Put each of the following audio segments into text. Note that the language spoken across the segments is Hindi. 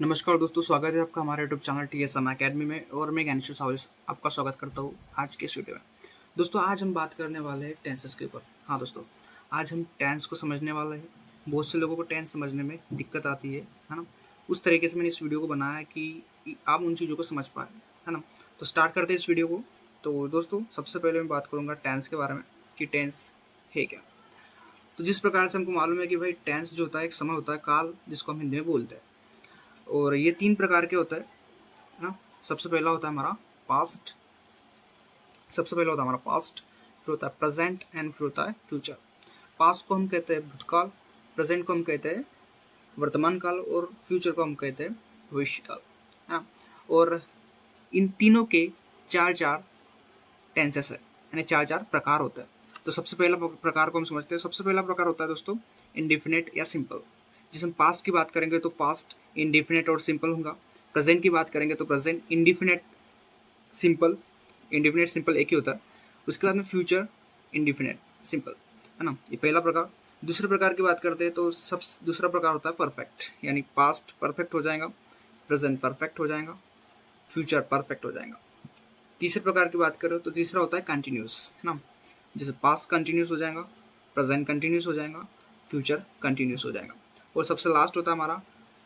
नमस्कार दोस्तों, स्वागत है आपका हमारे यूट्यूब चैनल TSM अकेडमी में। और मैं ज्ञानेश्वर सावल आपका स्वागत करता हूँ आज के इस वीडियो में। दोस्तों, आज हम बात करने वाले हैं टेंसेस के ऊपर। हाँ दोस्तों, आज हम टेंस को समझने वाले हैं। बहुत से लोगों को टेंस समझने में दिक्कत आती है ना। उस तरीके से मैंने इस वीडियो को बनाया है कि आप उन चीज़ों को समझ पाए, है ना। तो स्टार्ट करते हैं इस वीडियो को। तो दोस्तों, सबसे पहले मैं बात करूँगा टेंस के बारे में कि टेंस है क्या। तो जिस प्रकार से हमको मालूम है कि भाई टेंस जो होता है एक समय होता है, काल, जिसको हम हिंदी में बोलते हैं। और ये 3 प्रकार के होता है ना। सबसे पहला होता है हमारा पास्ट, फिर होता है प्रेजेंट एंड फिर होता है फ्यूचर। पास्ट को हम कहते हैं भूतकाल, प्रेजेंट को हम कहते हैं वर्तमान काल और फ्यूचर को हम कहते हैं भविष्य काल, है ना। और इन तीनों के चार चार टेंसेस है, यानी चार चार प्रकार होता है। तो सबसे पहला प्रकार को हम समझते हैं। सबसे पहला प्रकार होता है दोस्तों इंडिफिनिट या सिंपल। जिस हम पास्ट की बात करेंगे तो पास्ट इंडिफिनिट और सिंपल होगा। प्रेजेंट की बात करेंगे तो प्रेजेंट इंडिफिनिट सिंपल एक ही होता है। उसके बाद में फ्यूचर इंडिफिनिट सिंपल, है ना। ये पहला प्रकार। दूसरे प्रकार की बात करते हैं तो दूसरा प्रकार होता है परफेक्ट, यानी पास्ट परफेक्ट हो जाएगा, प्रेजेंट परफेक्ट हो जाएगा, फ्यूचर परफेक्ट हो जाएगा। तीसरे प्रकार की बात करें तो तीसरा होता है कंटिन्यूस, है ना। जैसे पास्ट कंटिन्यूस हो जाएगा, प्रेजेंट कंटिन्यूस हो जाएगा, फ्यूचर कंटिन्यूस हो जाएगा। और सबसे लास्ट होता है हमारा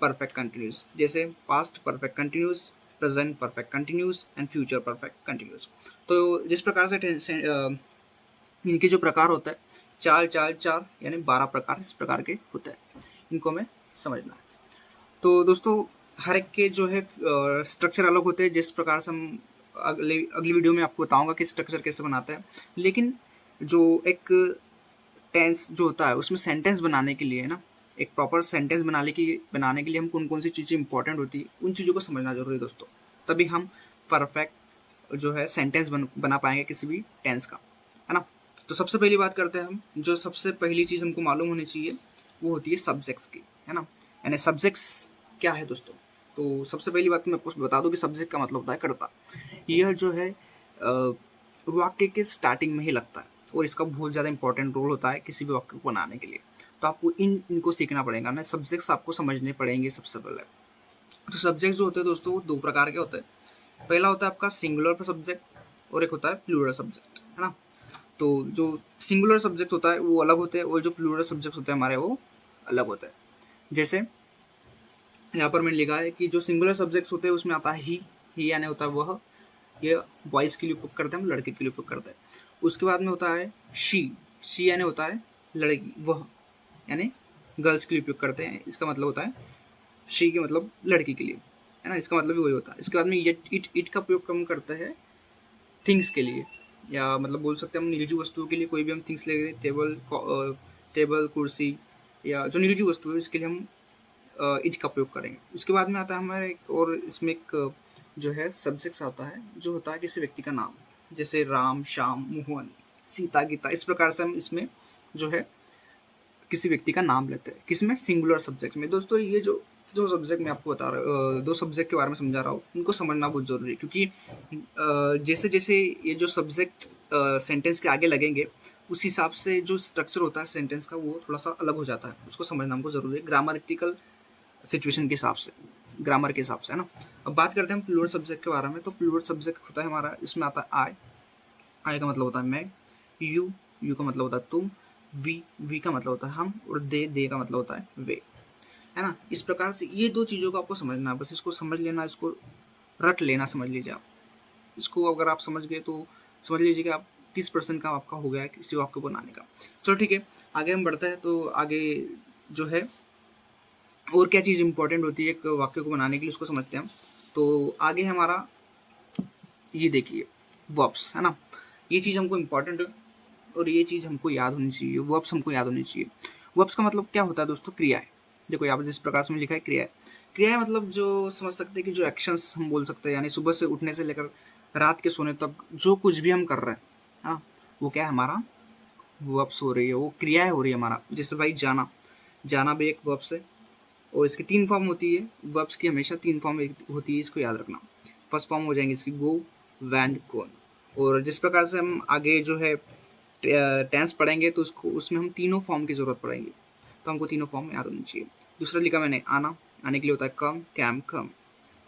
परफेक्ट कंटिन्यूस, जैसे past perfect continuous, present perfect continuous and future perfect continuous. तो जिस प्रकार से इनके जो प्रकार होता है चार चार चार यानी 12 प्रकार इस प्रकार के होते हैं। इनको हमें समझना है। तो दोस्तों, हर एक के जो है स्ट्रक्चर अलग होते हैं। जिस प्रकार से हम अगली वीडियो में आपको बताऊंगा कि स्ट्रक्चर कैसे बनाते हैं। लेकिन जो एक टेंस जो होता है उसमें सेंटेंस बनाने के लिए, है ना, एक प्रॉपर सेंटेंस बनाने के लिए हम कौन कौन सी चीज़ें इंपॉर्टेंट होती है, उन चीज़ों को समझना जरूरी है दोस्तों। तभी हम परफेक्ट जो है सेंटेंस बना पाएंगे किसी भी टेंस का, है ना। तो सबसे पहली बात करते हैं हम। जो सबसे पहली चीज़ हमको मालूम होनी चाहिए वो होती है सब्जेक्ट्स की, है ना। यानी सब्जेक्ट्स क्या है दोस्तों। तो सबसे पहली बात मैं आपको बता दूं कि सब्जेक्ट का मतलब होता है कर्ता। यह जो है वाक्य के स्टार्टिंग में ही लगता है और इसका बहुत ज़्यादा इंपॉर्टेंट रोल होता है किसी भी वाक्य को बनाने के लिए। तो आपको इनको सीखना पड़ेगा ना। सब्जेक्ट्स आपको समझने पड़ेंगे सबसे पहले। तो सब्जेक्ट जो होते हैं दोस्तों वो 2 प्रकार के होते हैं। पहला होता है आपका सिंगुलर सब्जेक्ट और एक होता है प्लूरल सब्जेक्ट, है ना। तो जो सिंगुलर सब्जेक्ट होता है वो अलग होते हैं और जो प्लूरल सब्जेक्ट होते हैं हमारे वो अलग होते हैं। जैसे यहाँ पर मैंने लिखा है कि जो सिंगुलर सब्जेक्ट्स होते हैं उसमें आता है ही यानी होता है वह, ये बॉयज़ के लिए उपयोग करते हैं, हम लड़के के लिए उपयोग करते हैं। उसके बाद में होता है शी यानी होता है लड़की, वह यानी गर्ल्स के लिए उपयोग करते हैं। इसका मतलब होता है शी के मतलब लड़की के लिए, है ना। इसका मतलब भी वही होता है। इसके बाद में इट का उपयोग हम करते हैं थिंग्स के लिए, या मतलब बोल सकते हैं हम निर्जीव वस्तुओं के लिए। कोई भी हम थिंग्स ले टेबल कुर्सी या जो निर्जीव वस्तु है इसके लिए हम इट का प्रयोग करेंगे। उसके बाद में आता है हमारे और इसमें एक जो है सब्जेक्ट्स आता है जो होता है किसी व्यक्ति का नाम, जैसे राम, श्याम, मोहन, सीता, गीता। इस प्रकार से हम इसमें जो है किसी व्यक्ति का नाम लेते हैं, किसमें, सिंगुलर सब्जेक्ट में। दोस्तों, ये जो दो सब्जेक्ट मैं आपको बता रहा 2 सब्जेक्ट के बारे में समझा रहा हूँ, इनको समझना बहुत जरूरी है। क्योंकि जैसे जैसे ये जो सब्जेक्ट सेंटेंस के आगे लगेंगे उस हिसाब से जो स्ट्रक्चर होता है सेंटेंस का वो थोड़ा सा अलग हो जाता है। उसको समझना हमको जरूरी है ग्रामेटिकल सिचुएशन के हिसाब से, ग्रामर के हिसाब से, है ना। अब बात करते हैं हम प्लूरल सब्जेक्ट के बारे में। तो प्लूरल सब्जेक्ट होता है हमारा, इसमें आता है आई का मतलब होता है मैं, यू का मतलब होता है तुम, वी का मतलब होता है हम, और दे का मतलब होता है वे, है ना। इस प्रकार से ये 2 चीज़ों को आपको समझना है। बस इसको समझ लेना, इसको रट लेना, समझ लीजिए आप। इसको अगर आप समझ गए तो समझ लीजिए कि आप 30% का आपका हो गया है किसी वाक्य को बनाने का। चलो ठीक है, आगे हम बढ़ते हैं। तो आगे जो है और क्या चीज़ इंपॉर्टेंट होती है एक वाक्य को बनाने के लिए, उसको समझते हैं हम। तो आगे हमारा ये देखिए वर्ब्स, है ना। ये चीज़ हमको इम्पॉर्टेंट है और ये चीज़ हमको याद होनी चाहिए। वर्ब्स हमको याद होनी चाहिए। वर्ब्स का मतलब क्या होता है दोस्तों, क्रिया है। देखो यहाँ पर जिस प्रकार से लिखा है क्रिया है। क्रिया है मतलब जो समझ सकते हैं कि जो एक्शंस हम बोल सकते हैं, यानी सुबह से उठने से लेकर रात के सोने तक जो कुछ भी हम कर रहे हैं, हाँ, वो क्या है, हमारा वर्ब्स हो रही है, वो क्रिया हो रही है हमारा। जैसे भाई जाना भी एक वर्ब्स है और इसकी 3 फॉर्म होती है। वर्ब्स की हमेशा 3 फॉर्म होती है, इसको याद रखना। फर्स्ट फॉर्म हो जाएंगे इसकी गो, वैंड, गोन। और जिस प्रकार से हम आगे जो है टेंस पढ़ेंगे तो उसमें हम तीनों फॉर्म की जरूरत पड़ेगी। तो हमको तीनों फॉर्म याद होनी चाहिए। दूसरा लिखा मैंने आना आने के लिए होता है कम, कैम, कम।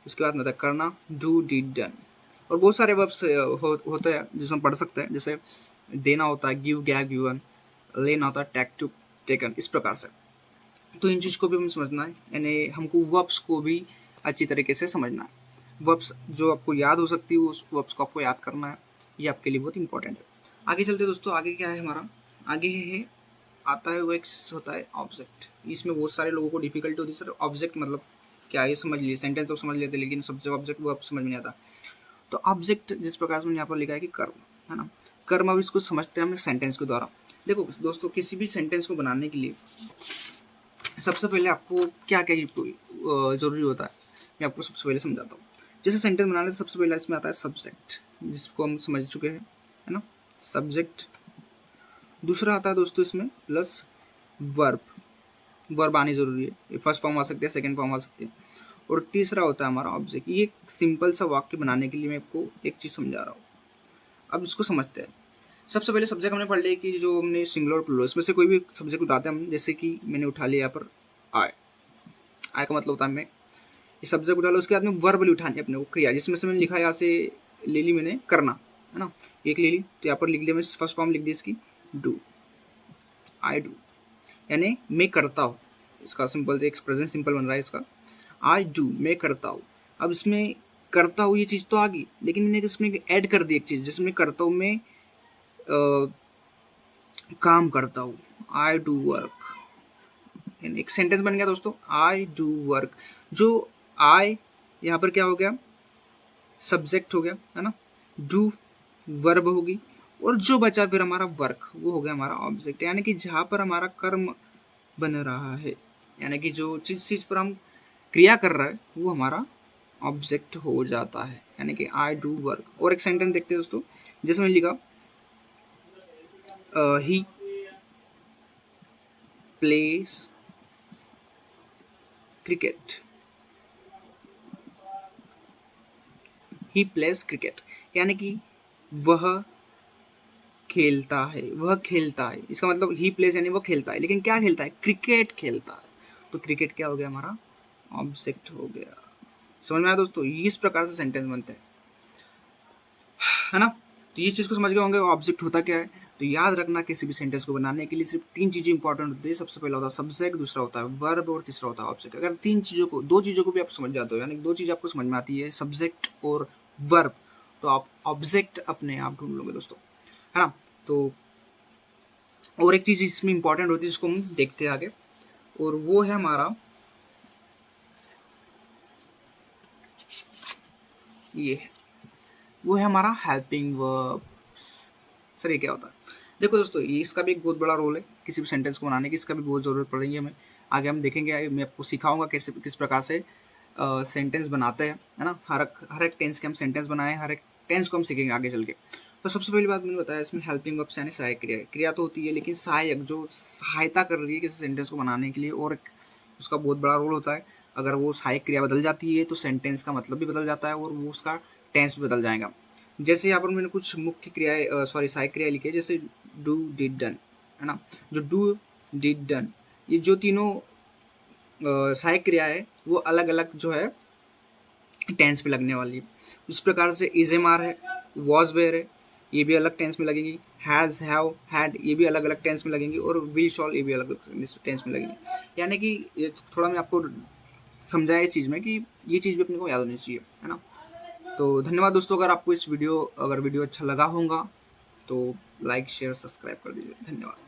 उसके बाद में होता है करना, डू, डिड, डन। और बहुत सारे वर्ब्स होते हैं जिसे हम पढ़ सकते हैं, जैसे देना होता है गिव, गैव, गिवन, लेना होता है टेक, टू, टेकन, इस प्रकार से। तो इन चीज़ को भी हमें समझना है, यानी हमको वर्ब्स को भी अच्छी तरीके से समझना है। वर्ब्स जो आपको याद हो सकती है उस वर्ब्स को आपको याद करना है, ये आपके लिए बहुत इंपॉर्टेंट है। आगे चलते दोस्तों, आगे क्या है हमारा, आगे है आता है वो एक होता है ऑब्जेक्ट। इसमें बहुत सारे लोगों को डिफिकल्टी होती है, सर ऑब्जेक्ट मतलब क्या, ये समझ लिए, सेंटेंस तो समझ लेते लेकिन सबसे ऑब्जेक्ट वर्ब समझ में नहीं आता। तो ऑब्जेक्ट जिस प्रकार से मैंने यहाँ पर लिखा है कि कर्म, है ना, कर्म। अब इसको समझते हैं हम सेंटेंस के द्वारा। देखो दोस्तों, किसी भी सेंटेंस को बनाने के लिए सबसे पहले आपको क्या क्या जरूरी होता है, मैं आपको सबसे पहले समझाता हूँ। जैसे सेंटेंस बनाने से सबसे पहले इसमें आता है सब्जेक्ट, जिसको हम समझ चुके हैं, है ना, सब्जेक्ट। दूसरा आता है दोस्तों इसमें प्लस वर्ब, वर्ब आनी जरूरी है, ये फर्स्ट फॉर्म आ सकती है, सेकंड फॉर्म आ सकती है। और तीसरा होता है हमारा ऑब्जेक्ट। ये सिंपल सा वाक्य बनाने के लिए मैं आपको एक चीज़ समझा रहा हूँ, अब इसको समझते हैं। सबसे पहले सब्जेक्ट हमने पढ़ लिया कि जो हमने सिंगुलर और प्लूरल, इसमें से कोई भी सब्जेक्ट उठाते हैं हम, जैसे कि मैंने उठा लिया यहाँ पर आय। आय का मतलब होता है मैं ये सब्जेक्ट उठा लो, उसके बाद में वर्बली उठानी अपने को क्रिया, जिसमें से मैंने लिखा यहाँ से ले ली मैंने करना, है ना, एक ले ली, तो यहाँ पर लिख दिया मैं फर्स्ट फॉर्म लिख दी इसकी डू, आई डू, यानी मैं करता हूँ। इसका सिंपल से एक्सप्रेशन सिंपल बन रहा है इसका, आई डू, मैं करता हूँ। अब इसमें करता हूँ ये चीज़ तो आ गई, लेकिन मैंने इसमें ऐड कर दी एक चीज़, जिसमें करता हूँ मैं काम करता हूँ, आई डू वर्क, एक सेंटेंस बन गया दोस्तों, आई डू वर्क। जो आई यहाँ पर क्या हो गया, सब्जेक्ट हो गया, है ना, डू वर्ब होगी, और जो बचा फिर हमारा वर्क, वो हो गया हमारा ऑब्जेक्ट। यानी कि जहाँ पर हमारा कर्म बन रहा है, यानी कि जो चीज़ पर हम क्रिया कर रहा है, वो हमारा ऑब्जेक्ट हो जाता है, यानी कि आई डू वर्क। और एक सेंटेंस देखते हैं दोस्तों, जैसे मैंने लिखा ही प्लेस क्रिकेट, ही प्लेस क्रिकेट, यानी कि वह खेलता है, वह खेलता है। इसका मतलब ही प्लेस यानी वो खेलता है, लेकिन क्या खेलता है, क्रिकेट खेलता है। तो क्रिकेट क्या हो गया, हमारा ऑब्जेक्ट हो गया। समझ में आया दोस्तों, इस प्रकार से सेंटेंस बनते हैं, है ना। तो ये चीज़ को समझ गए होंगे ऑब्जेक्ट होता क्या है। तो याद रखना, किसी भी सेंटेंस को बनाने के लिए सिर्फ 3 चीज़ें इंपॉर्टेंट होती है। सबसे पहला होता है सब्जेक्ट, दूसरा होता है वर्ब, और तीसरा होता है ऑब्जेक्ट। अगर 2 चीज़ों को भी आप समझ जाते हो, यानी 2 चीज़ आपको समझ में आती है, सब्जेक्ट और वर्ब, तो आप ऑब्जेक्ट अपने आप ढूंढ लोगे दोस्तों, है ना। तो और एक चीज़ इसमें इंपॉर्टेंट होती है, जिसको हम देखते हैं आगे, और वो है हमारा वो है हमारा हेल्पिंग वर्ब। सर ये क्या होता है, देखो दोस्तों, ये इसका भी एक बहुत बड़ा रोल है किसी भी सेंटेंस को बनाने की, इसका भी बहुत ज़रूरत पड़ेगी हमें। आगे हम देखेंगे, मैं आपको सिखाऊंगा कैसे किस प्रकार से सेंटेंस बनाते हैं, है ना। हर एक टेंस के हम सेंटेंस बनाए, हर एक टेंस को हम सीखेंगे आगे चल के। तो सबसे पहली बात मैंने बताया, इसमें हेल्पिंग वर्ब्स यानी सहायक क्रिया, क्रिया तो होती है, लेकिन सहायक जो सहायता कर रही है किसी सेंटेंस को बनाने के लिए, और उसका बहुत बड़ा रोल होता है। अगर वो सहायक क्रिया बदल जाती है तो सेंटेंस का मतलब भी बदल जाता है, और वो उसका टेंस भी बदल जाएगा। जैसे यहाँ पर मैंने कुछ मुख्य क्रियाएं सहायक क्रिया लिखी है, जैसे डू, डिड, डन, है ना। जो डू, डिड, डन, ये जो तीनों सहायक क्रिया है, वो अलग अलग जो है टेंस पे लगने वाली है। उस प्रकार से इज एम आर है, वॉज वेयर है, ये भी अलग टेंस में लगेंगी, हैज़, हैव, हैड, ये भी अलग अलग टेंस में लगेंगी, और विल, शॉल, ये भी अलग अलग टेंस में लगेंगी। यानी कि ये थोड़ा मैं आपको समझाया इस चीज़ में कि ये चीज़ भी अपने को याद होनी चाहिए, है ना। तो धन्यवाद दोस्तों, अगर आपको अगर वीडियो अच्छा लगा होगा तो लाइक, शेयर, सब्सक्राइब कर दीजिए। धन्यवाद।